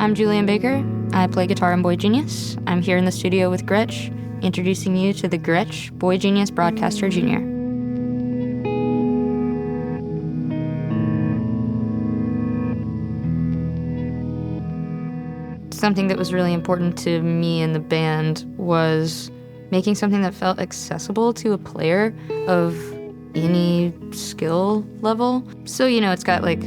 I'm Julien Baker. I play guitar in boygenius. I'm here in the studio with Gretsch, introducing you to the Gretsch boygenius Broadkaster Jr. Something that was really important to me in the band was making something that felt accessible to a player of any skill level. So, it's got like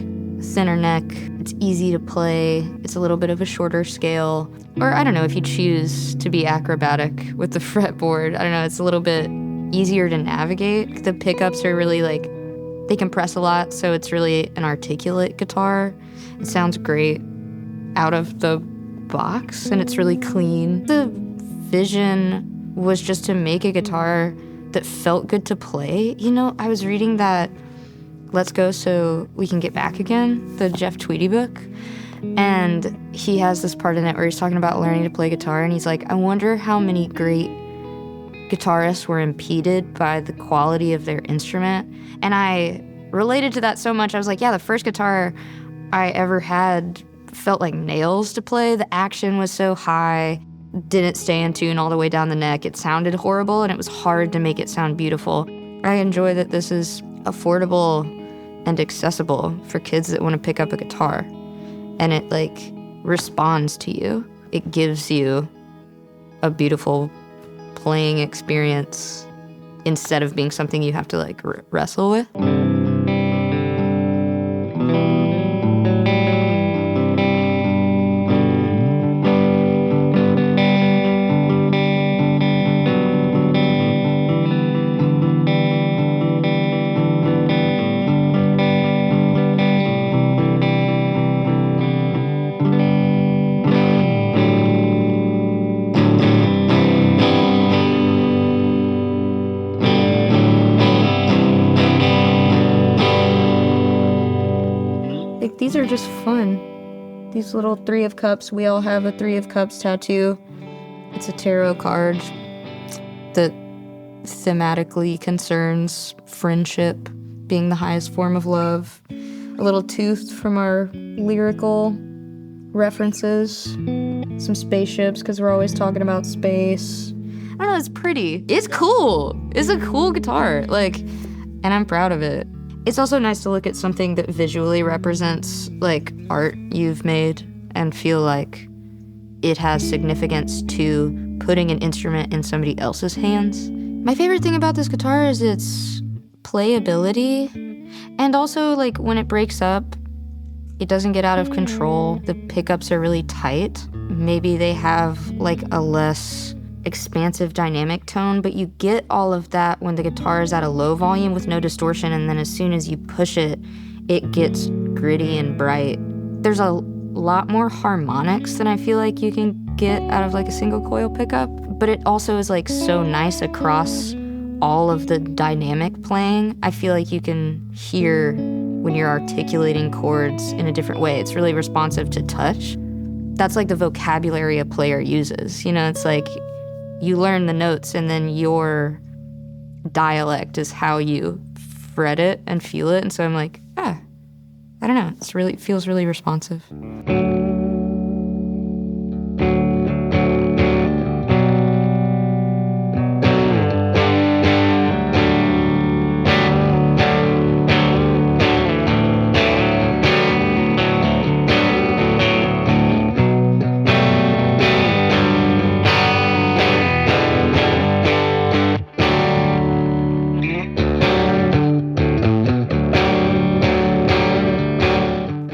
thinner neck, it's easy to play, it's a little bit of a shorter scale. Or I don't know, if you choose to be acrobatic with the fretboard, I don't know, it's a little bit easier to navigate. The pickups are really they compress a lot, so it's really an articulate guitar. It sounds great out of the box, and it's really clean. The vision was just to make a guitar that felt good to play. I was reading that Let's Go So We Can Get Back Again, the Jeff Tweedy book, and he has this part in it where he's talking about learning to play guitar, and he's like, I wonder how many great guitarists were impeded by the quality of their instrument. And I related to that so much. I was like, yeah, the first guitar I ever had felt like nails to play. The action was so high, didn't stay in tune all the way down the neck. It sounded horrible, and it was hard to make it sound beautiful. I enjoy that this is affordable and accessible for kids that want to pick up a guitar. And it responds to you. It gives you a beautiful playing experience instead of being something you have to wrestle with. These are just fun. These little 3 of Cups, we all have a 3 of Cups tattoo. It's a tarot card that thematically concerns friendship being the highest form of love. A little tooth from our lyrical references. Some spaceships, because we're always talking about space. I don't know, it's pretty. It's cool. It's a cool guitar. And I'm proud of it. It's also nice to look at something that visually represents art you've made and feel like it has significance to putting an instrument in somebody else's hands. My favorite thing about this guitar is its playability, and also when it breaks up, it doesn't get out of control. The pickups are really tight. Maybe they have a less expansive dynamic tone, but you get all of that when the guitar is at a low volume with no distortion, and then as soon as you push it, it gets gritty and bright. There's a lot more harmonics than I feel like you can get out of a single coil pickup, but it also is so nice across all of the dynamic playing. I feel like you can hear when you're articulating chords in a different way. It's really responsive to touch. That's the vocabulary a player uses. It's you learn the notes, and then your dialect is how you fret it and feel it. And so I'm I don't know. It feels really responsive.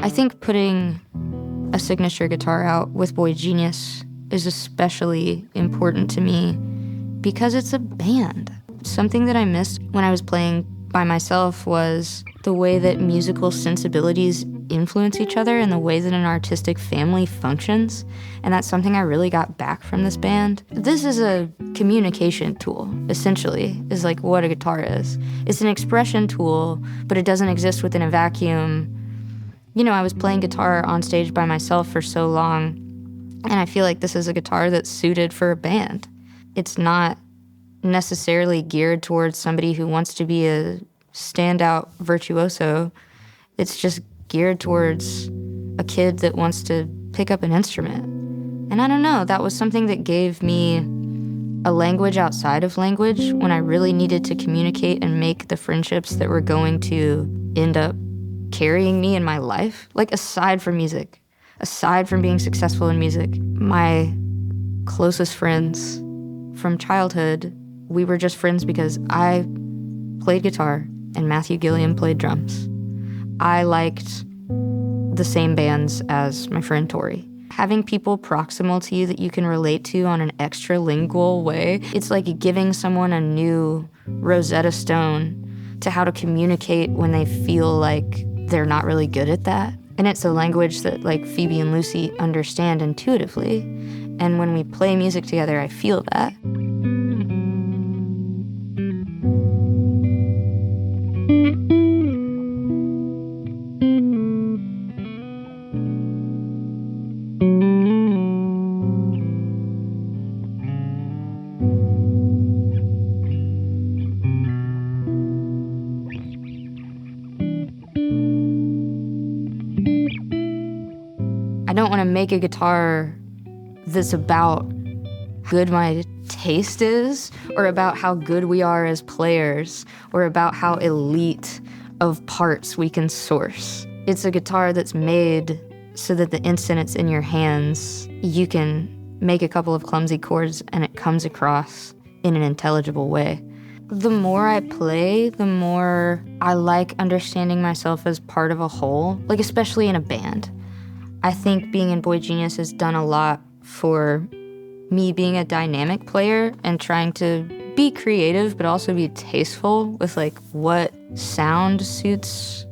I think putting a signature guitar out with boygenius is especially important to me because it's a band. Something that I missed when I was playing by myself was the way that musical sensibilities influence each other and the way that an artistic family functions. And that's something I really got back from this band. This is a communication tool, essentially, is what a guitar is. It's an expression tool, but it doesn't exist within a vacuum. I was playing guitar on stage by myself for so long, and I feel like this is a guitar that's suited for a band. It's not necessarily geared towards somebody who wants to be a standout virtuoso. It's just geared towards a kid that wants to pick up an instrument. And I don't know, that was something that gave me a language outside of language when I really needed to communicate and make the friendships that were going to end up carrying me in my life. Like, aside from music, aside from being successful in music, my closest friends from childhood, we were just friends because I played guitar and Matthew Gilliam played drums. I liked the same bands as my friend Tori. Having people proximal to you that you can relate to on an extralingual way, it's like giving someone a new Rosetta Stone to how to communicate when they feel like they're not really good at that. And it's a language that like Phoebe and Lucy understand intuitively. And when we play music together, I feel that. I don't want to make a guitar that's about how good my taste is, or about how good we are as players, or about how elite of parts we can source. It's a guitar that's made so that the instant it's in your hands, you can make a couple of clumsy chords and it comes across in an intelligible way. The more I play, the more I like understanding myself as part of a whole, like especially in a band. I think being in boygenius has done a lot for me being a dynamic player and trying to be creative but also be tasteful with like what sound suits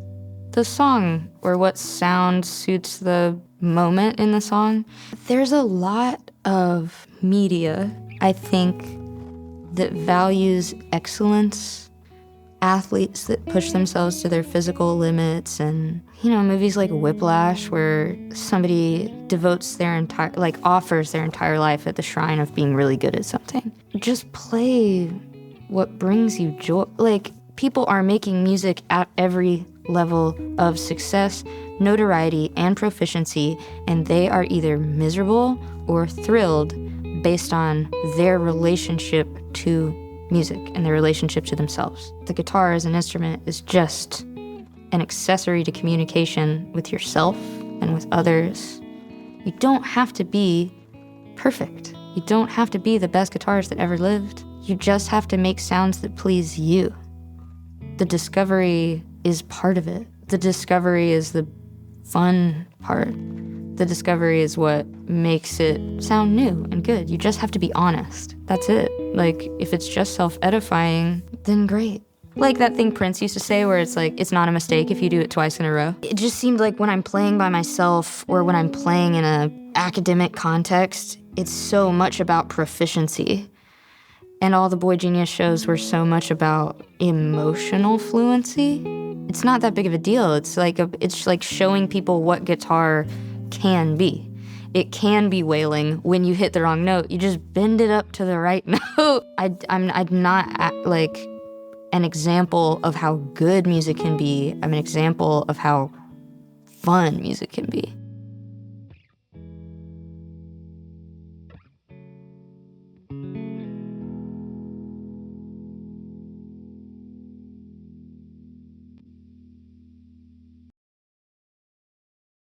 the song or what sound suits the moment in the song. There's a lot of media, I think, that values excellence, athletes that push themselves to their physical limits, and, you know, movies like Whiplash where somebody devotes their entire, like offers their entire life at the shrine of being really good at something. Just play what brings you joy. Like, people are making music at every level of success, notoriety, and proficiency, and they are either miserable or thrilled based on their relationship to music and their relationship to themselves. The guitar as an instrument is just an accessory to communication with yourself and with others. You don't have to be perfect. You don't have to be the best guitarist that ever lived. You just have to make sounds that please you. The discovery is part of it. The discovery is the fun part. The discovery is what makes it sound new and good. You just have to be honest. That's it. Like, if it's just self-edifying, then great. Like that thing Prince used to say where it's like, it's not a mistake if you do it twice in a row. It just seemed like when I'm playing by myself or when I'm playing in an academic context, it's so much about proficiency. And all the boygenius shows were so much about emotional fluency. It's not that big of a deal. It's like showing people what guitar can be. It can be wailing when you hit the wrong note. You just bend it up to the right note. I'm not like an example of how good music can be. I'm an example of how fun music can be.